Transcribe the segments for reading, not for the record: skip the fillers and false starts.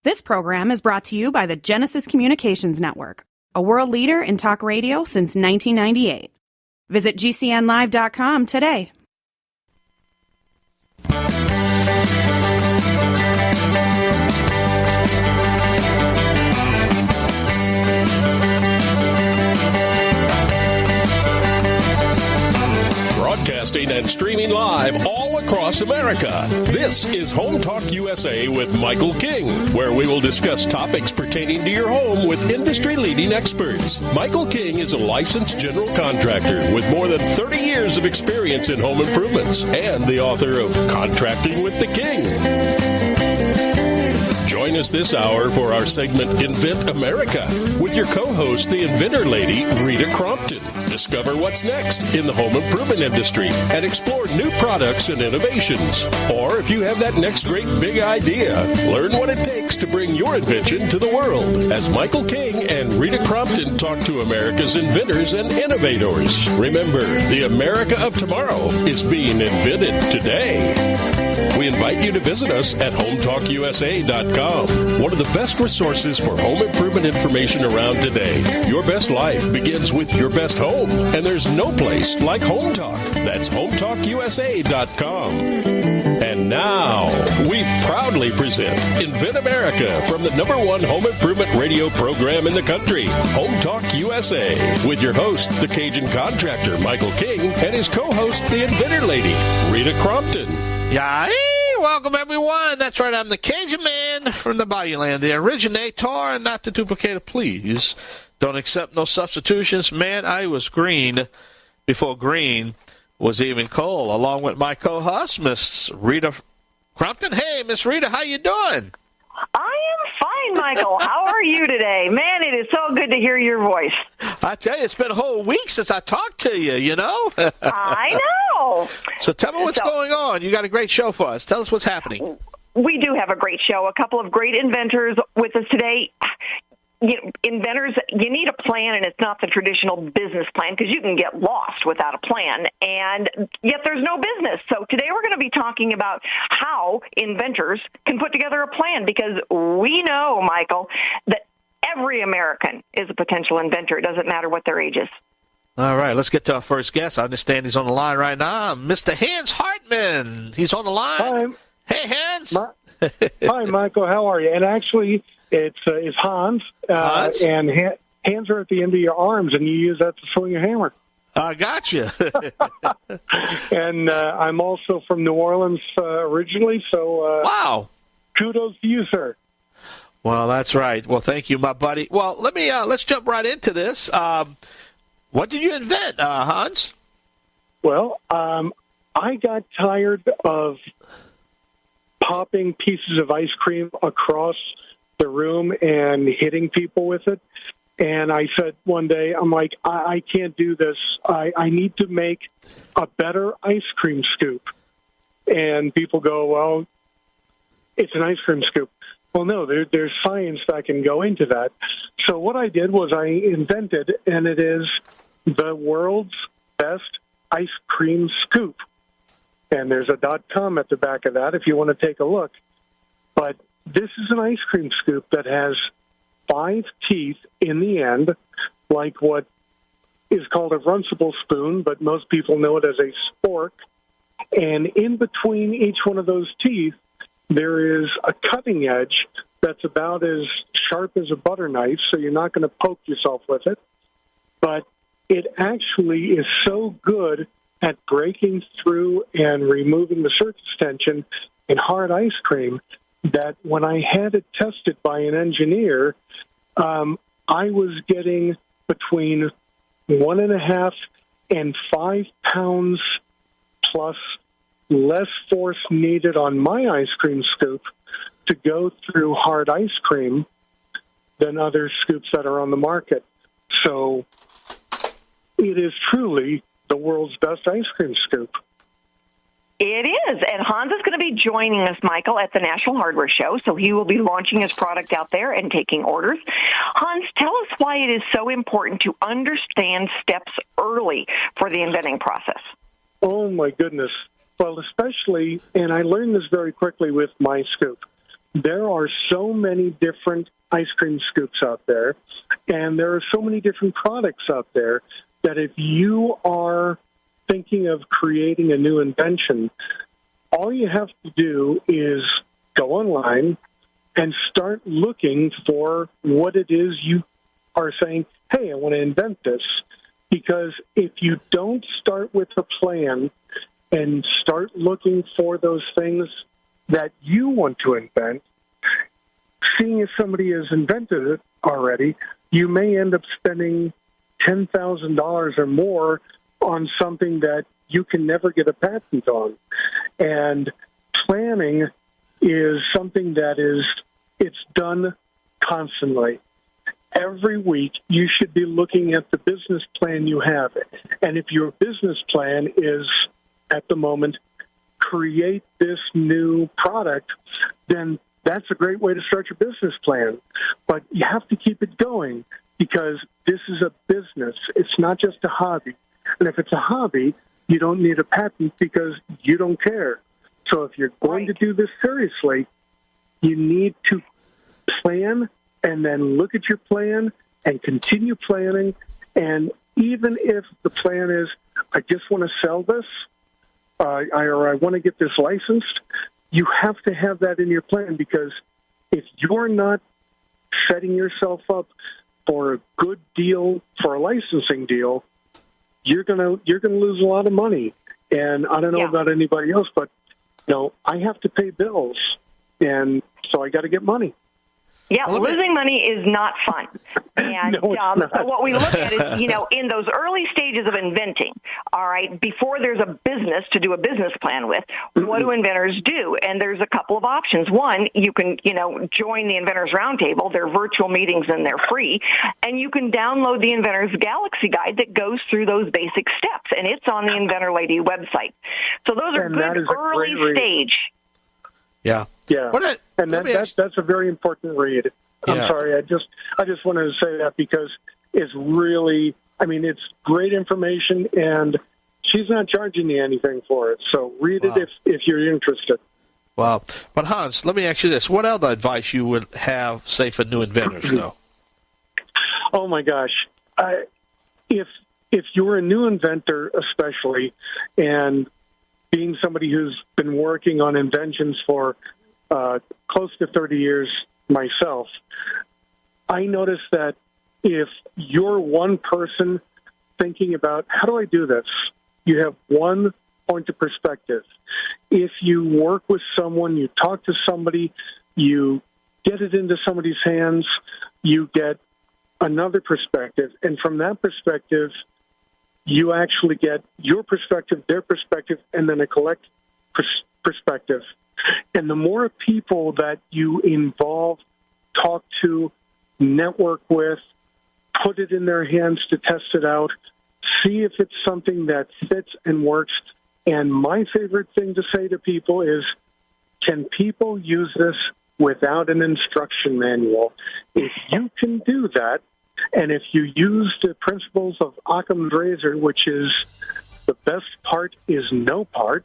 This program is brought to you by the Genesis Communications Network, a world leader in talk radio since 1998. Visit GCNlive.com today. Broadcasting and streaming live all across America. This is Home Talk USA with Michael King, where we will discuss topics pertaining to your home with industry-leading experts. Michael King is a licensed general contractor with more than 30 years of experience in home improvements and the author of Contracting with the King. Join us this hour for our segment Invent America with your co-host, the inventor lady, Rita Crompton. Discover what's next in the home improvement industry and explore new products and innovations. Or if you have that next great big idea, learn what it takes to bring your invention to the world as Michael King and Rita Crompton talk to America's inventors and innovators. Remember, the America of tomorrow is being invented today. We invite you to visit us at HomeTalkUSA.com, one of the best resources for home improvement information around today. Your best life begins with your best home, and there's no place like Home Talk. That's HomeTalkUSA.com. And now, we proudly present Invent America from the #1 home improvement radio program in the country, Home Talk USA, with your host, the Cajun contractor, Michael King, and his co-host, the inventor lady, Rita Crompton. Yeah, welcome everyone. That's right, I'm the Cajun man from the Bayou Land, the originator and not the duplicator. Please don't accept no substitutions. Man, I was green before green was even coal, along with my co-host, Miss Rita Crompton. Hey, Miss Rita, how you doing? I am fine, Michael. How are you today? Man, it is so good to hear your voice. I tell you, it's been a whole week since I talked to you, you know? I know. So tell me what's going on. You got a great show for us. Tell us what's happening. We do have a great show. A couple of great inventors with us today. Inventors, you need a plan, and it's not the traditional business plan because you can get lost without a plan, and yet there's no business. So today we're going to be talking about how inventors can put together a plan because we know, Michael, that every American is a potential inventor. It doesn't matter what their age is. All right, let's get to our first guest. I understand he's on the line right now. Mr. Hans Hartman. He's on the line. Hi. Hey, Hans. Hi, Michael. How are you? And actually, it's Hans. Hans? And hands are at the end of your arms, and you use that to swing a hammer. I gotcha. And I'm also from New Orleans originally, so wow. Kudos to you, sir. Well, that's right. Well, thank you, my buddy. Well, let's jump right into this. What did you invent, Hans? Well, I got tired of popping pieces of ice cream across the room and hitting people with it. And I said one day, I'm like, I can't do this. I need to make a better ice cream scoop. And people go, well, it's an ice cream scoop. Well, no, there's science that can go into that. So what I did was I invented, and it is the world's best ice cream scoop. And there's a .com at the back of that if you want to take a look. But this is an ice cream scoop that has 5 teeth in the end, like what is called a runcible spoon, but most people know it as a spork. And in between each one of those teeth, there is a cutting edge that's about as sharp as a butter knife, so you're not going to poke yourself with it. But it actually is so good at breaking through and removing the surface tension in hard ice cream that when I had it tested by an engineer, I was getting between 1.5 and 5 pounds plus less force needed on my ice cream scoop to go through hard ice cream than other scoops that are on the market. So it is truly the world's best ice cream scoop. It is, and Hans is going to be joining us, Michael, at the National Hardware Show, so he will be launching his product out there and taking orders. Hans, tell us why it is so important to understand steps early for the inventing process. Oh, my goodness. Well, especially, and I learned this very quickly with my scoop, there are so many different ice cream scoops out there, and there are so many different products out there that if you are thinking of creating a new invention, all you have to do is go online and start looking for what it is you are saying, hey, I want to invent this. Because if you don't start with a plan and start looking for those things that you want to invent, seeing if somebody has invented it already, you may end up spending $10,000 or more on something that you can never get a patent on. And planning is something that it's done constantly. Every week, you should be looking at the business plan you have. And if your business plan is, at the moment, create this new product, then that's a great way to start your business plan. But you have to keep it going because this is a business. It's not just a hobby. And if it's a hobby, you don't need a patent because you don't care. So if you're going to do this seriously, you need to plan and then look at your plan and continue planning. And even if the plan is, I just want to sell this, or I want to get this licensed, you have to have that in your plan because if you're not setting yourself up for a good deal, for a licensing deal, you're gonna lose a lot of money. And I don't know about anybody else, but I have to pay bills, and so I got to get money. Yeah, losing money is not fun. And what we look at is, in those early stages of inventing, all right, before there's a business to do a business plan with, what do inventors do? And there's a couple of options. One, you can, join the Inventors Roundtable. They're virtual meetings and they're free. And you can download the Inventors Galaxy Guide that goes through those basic steps. And it's on the Inventor Lady website. So those are good early stage. Yeah. Yeah. That's a very important read. I'm sorry. I just wanted to say that because it's really, it's great information, and she's not charging you anything for it. So read it if you're interested. Wow. But Hans, let me ask you this. What other advice you would have, say, for new inventors, though? Oh, my gosh. If you're a new inventor, especially, and being somebody who's been working on inventions for close to 30 years myself, I noticed that if you're one person thinking about, how do I do this? You have one point of perspective. If you work with someone, you talk to somebody, you get it into somebody's hands, you get another perspective. And from that perspective, you actually get your perspective, their perspective, and then a collective perspective. And the more people that you involve, talk to, network with, put it in their hands to test it out, see if it's something that fits and works. And my favorite thing to say to people is, can people use this without an instruction manual? If you can do that, and if you use the principles of Occam's razor, which is the best part is no part,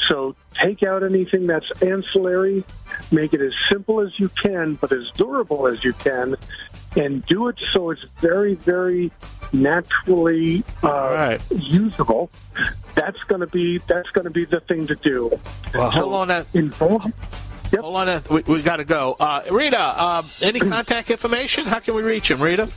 so take out anything that's ancillary, make it as simple as you can, but as durable as you can, and do it so it's very, very naturally usable. That's going to be the thing to do. Well, hold on that. Yep. Hold on that. We got to go. Rita, any contact information? How can we reach him, Rita?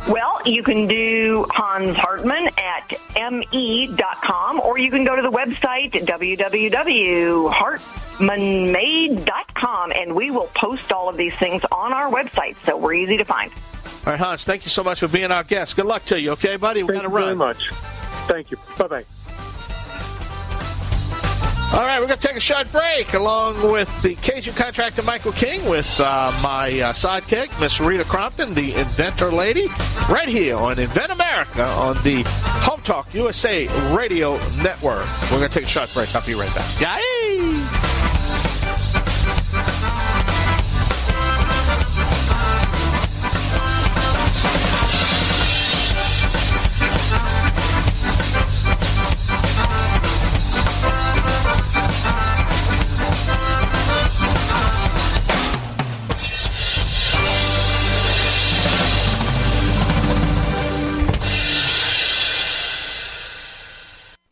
Well, you can do Hans Hartman at me.com, or you can go to the website www.hartmanmade.com, and we will post all of these things on our website, so we're easy to find. All right, Hans, thank you so much for being our guest. Good luck to you, okay, buddy? We got to run. Thank you very much. Thank you. Bye-bye. All right, we're going to take a short break along with the Cajun contractor Michael King with my sidekick, Miss Rita Crompton, the Inventor Lady, right here on Invent America on the Home Talk USA Radio Network. We're going to take a short break. I'll be right back. Guys?